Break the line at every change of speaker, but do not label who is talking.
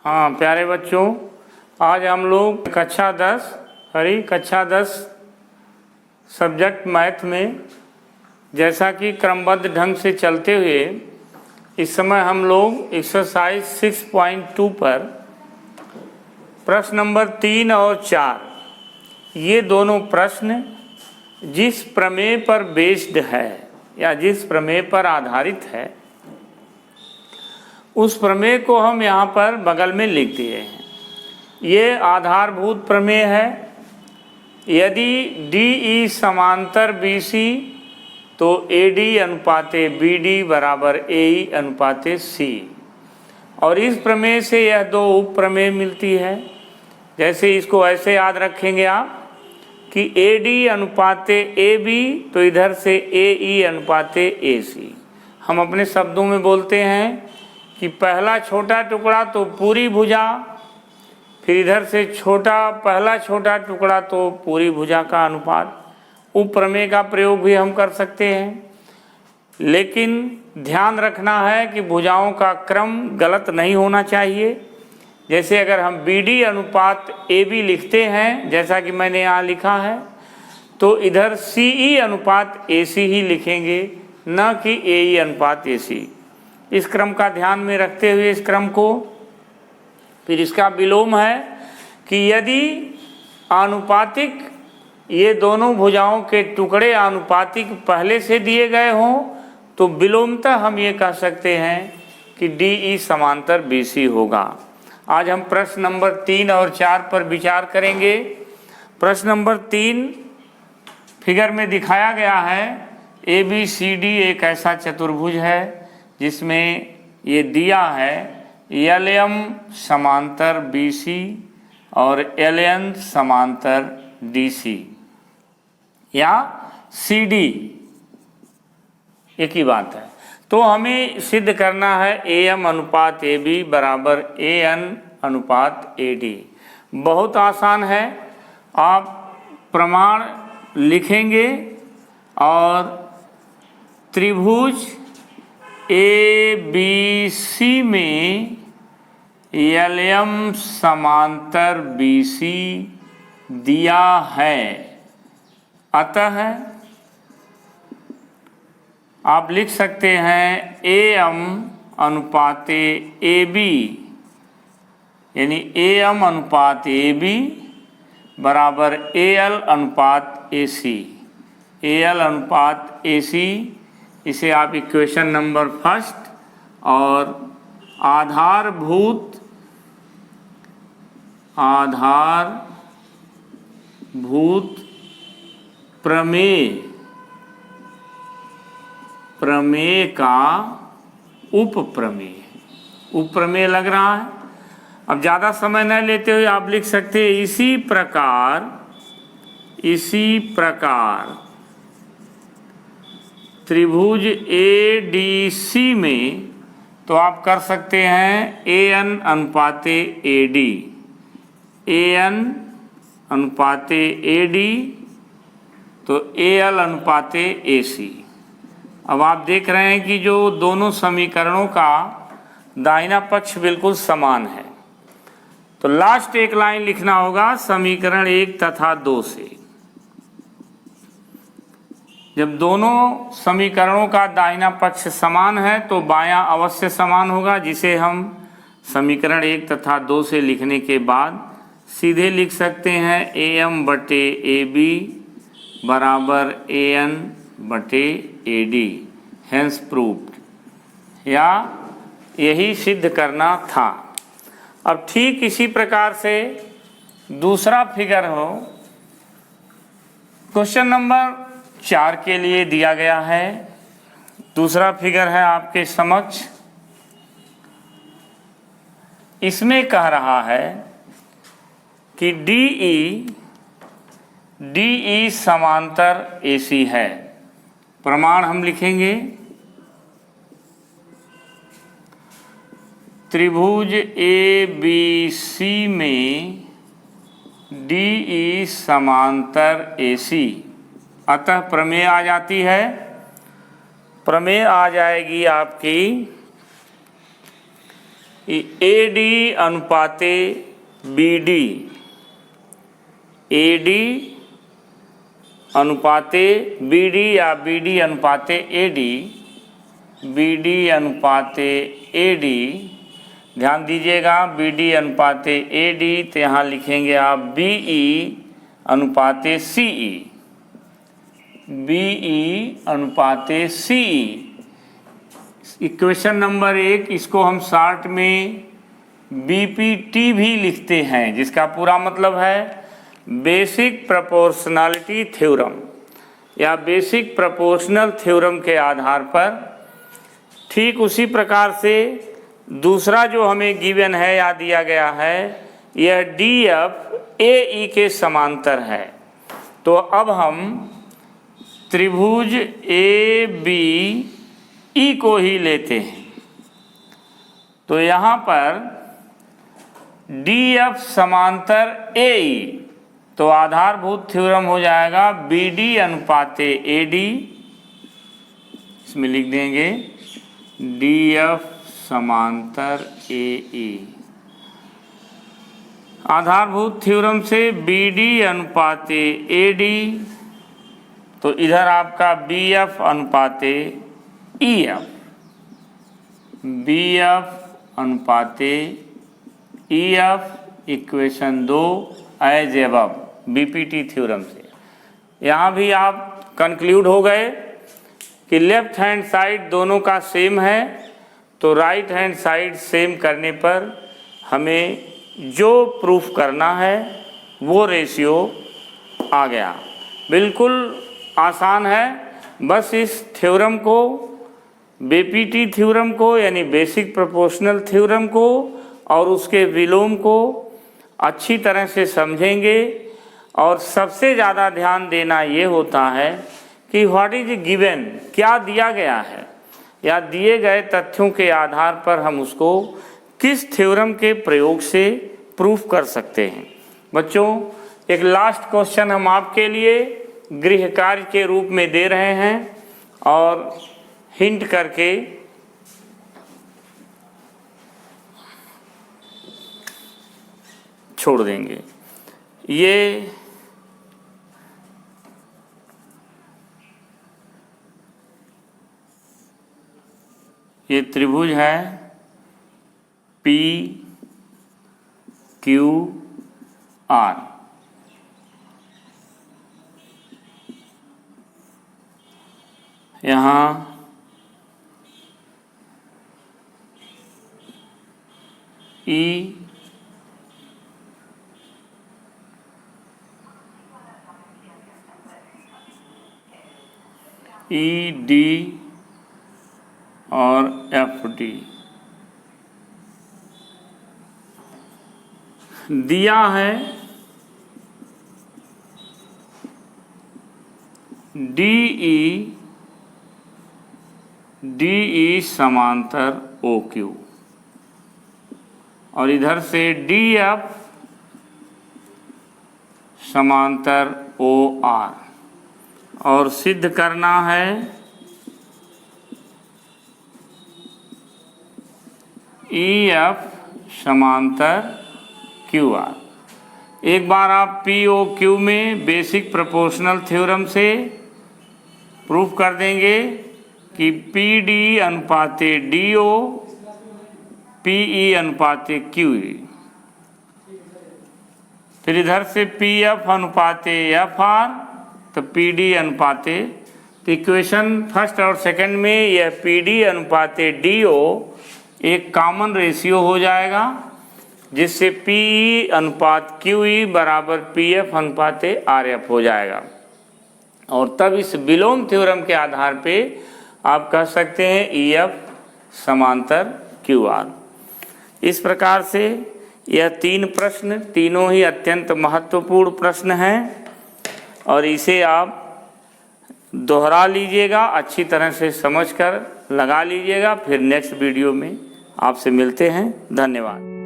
हाँ प्यारे बच्चों, आज हम लोग कक्षा 10 सब्जेक्ट मैथ में जैसा कि क्रमबद्ध ढंग से चलते हुए इस समय हम लोग एक्सरसाइज 6.2 पर प्रश्न नंबर 3 और 4 ये दोनों प्रश्न जिस प्रमेय पर बेस्ड है या जिस प्रमेय पर आधारित है उस प्रमेय को हम यहाँ पर बगल में लिख दिए हैं। ये आधारभूत प्रमेय है। यदि DE समांतर BC तो AD अनुपाते BD बराबर AE अनुपाते C। और इस प्रमेय से यह दो उप प्रमेय मिलती है। जैसे इसको ऐसे याद रखेंगे आप कि AD अनुपाते AB तो इधर से AE अनुपाते AC। हम अपने शब्दों में बोलते हैं कि पहला छोटा टुकड़ा तो पूरी भुजा, फिर इधर से पहला छोटा टुकड़ा तो पूरी भुजा का अनुपात। उप प्रमेय का प्रयोग भी हम कर सकते हैं, लेकिन ध्यान रखना है कि भुजाओं का क्रम गलत नहीं होना चाहिए। जैसे अगर हम BD अनुपात AB लिखते हैं जैसा कि मैंने यहाँ लिखा है, तो इधर CE अनुपात AC ही लिखेंगे, न कि AE अनुपात AC। इस क्रम का ध्यान में रखते हुए इस क्रम को, फिर इसका विलोम है कि यदि आनुपातिक ये दोनों भुजाओं के टुकड़े आनुपातिक पहले से दिए गए हों तो विलोमतः हम ये कह सकते हैं कि DE समांतर BC होगा। आज हम प्रश्न नंबर 3 और 4 पर विचार करेंगे। प्रश्न नंबर 3 फिगर में दिखाया गया है ABCD एक ऐसा चतुर्भुज है जिसमें ये दिया है LM समांतर BC और LN समांतर DC या CD, एक ही बात है। तो हमें सिद्ध करना है AM अनुपात AB बराबर AN अनुपात AD। बहुत आसान है, आप प्रमाण लिखेंगे और त्रिभुज ABC में LM समांतर BC दिया है, अतः आप लिख सकते हैं AM अनुपाते AB, यानी AM अनुपात AB बराबर AL अनुपात AC। AL अनुपात AC, इसे आप इक्वेशन नंबर 1 और आधारभूत प्रमेय का उप प्रमेय लग रहा है। अब ज़्यादा समय न लेते हुए आप लिख सकते हैं इसी प्रकार त्रिभुज ADC में तो आप कर सकते हैं AN अनुपाते AD, AN अनुपाते AD तो AL अनुपाते AC। अब आप देख रहे हैं कि जो दोनों समीकरणों का दाहिना पक्ष बिल्कुल समान है, तो लास्ट एक लाइन लिखना होगा समीकरण 1 तथा 2 से। जब दोनों समीकरणों का दाहिना पक्ष समान है तो बायां अवश्य समान होगा, जिसे हम समीकरण 1 तथा 2 से लिखने के बाद सीधे लिख सकते हैं AM बटे AB बराबर AN बटे AD, हेंस प्रूव्ड, या यही सिद्ध करना था। अब ठीक इसी प्रकार से दूसरा फिगर हो क्वेश्चन नंबर 4 के लिए दिया गया है। दूसरा फिगर है आपके समक्ष। इसमें कह रहा है कि DE समांतर AC है। प्रमाण हम लिखेंगे त्रिभुज ABC में DE समांतर AC, अतः प्रमेय आ जाती है। प्रमेय आ जाएगी आपकी AD अनुपाते BD, AD अनुपाते BD या BD अनुपाते AD, BD अनुपाते AD, ध्यान दीजिएगा BD अनुपाते AD, तो यहाँ लिखेंगे आप BE अनुपाते CE, BE अनुपाते CE। Equation number 1, इसको हम शॉर्ट में BPT भी लिखते हैं, जिसका पूरा मतलब है बेसिक प्रोपोर्शनैलिटी थ्योरम या बेसिक प्रोपोर्शनल थ्योरम के आधार पर। ठीक उसी प्रकार से दूसरा जो हमें गिवन है या दिया गया है, यह DF AE के समांतर है। तो अब हम त्रिभुज ABE को ही लेते हैं। तो यहाँ पर DF समांतर AE, तो आधारभूत थ्योरम हो जाएगा BD अनुपाते AD, इसमें लिख देंगे DF समांतर AE। आधारभूत थ्योरम से BD अनुपाते AD, तो इधर आपका BF अनुपाते EF, BF अनुपाते EF, equation 2 as above BPT theorem से। यहाँ भी आप कंक्लूड हो गए कि लेफ्ट हैंड साइड दोनों का सेम है, तो राइट हैंड साइड सेम करने पर हमें जो प्रूफ करना है वो रेशियो आ गया। बिल्कुल आसान है, बस इस थ्योरम को, BPT थ्योरम को यानी बेसिक प्रोपोर्शनल थ्योरम को और उसके विलोम को अच्छी तरह से समझेंगे। और सबसे ज़्यादा ध्यान देना ये होता है कि व्हाट इज गिवन, क्या दिया गया है या दिए गए तथ्यों के आधार पर हम उसको किस थ्योरम के प्रयोग से प्रूफ कर सकते हैं। बच्चों, एक लास्ट क्वेश्चन हम आपके लिए गृह कार्य के रूप में दे रहे हैं और हिंट करके छोड़ देंगे। ये त्रिभुज है PQR। यहाँ ED और FD दिया है। DE समांतर OQ और इधर से DF समांतर OR, और सिद्ध करना है EF समांतर QR। एक बार आप POQ में बेसिक प्रोपोर्शनल थ्योरम से प्रूफ कर देंगे कि PD अनुपाते DO, PE अनुपाते QE, फिर इधर से PF अनुपाते FR, तो PD अनुपाते, तो इक्वेशन फर्स्ट और सेकंड में यह PD अनुपाते DO एक कॉमन रेशियो हो जाएगा, जिससे PE अनुपात QE बराबर PF अनुपाते RF हो जाएगा। और तब इस विलोम थ्योरम के आधार पे आप कह सकते हैं EF समांतर QR। इस प्रकार से यह 3 प्रश्न, तीनों ही अत्यंत महत्वपूर्ण प्रश्न हैं और इसे आप दोहरा लीजिएगा, अच्छी तरह से समझकर लगा लीजिएगा। फिर नेक्स्ट वीडियो में आपसे मिलते हैं। धन्यवाद।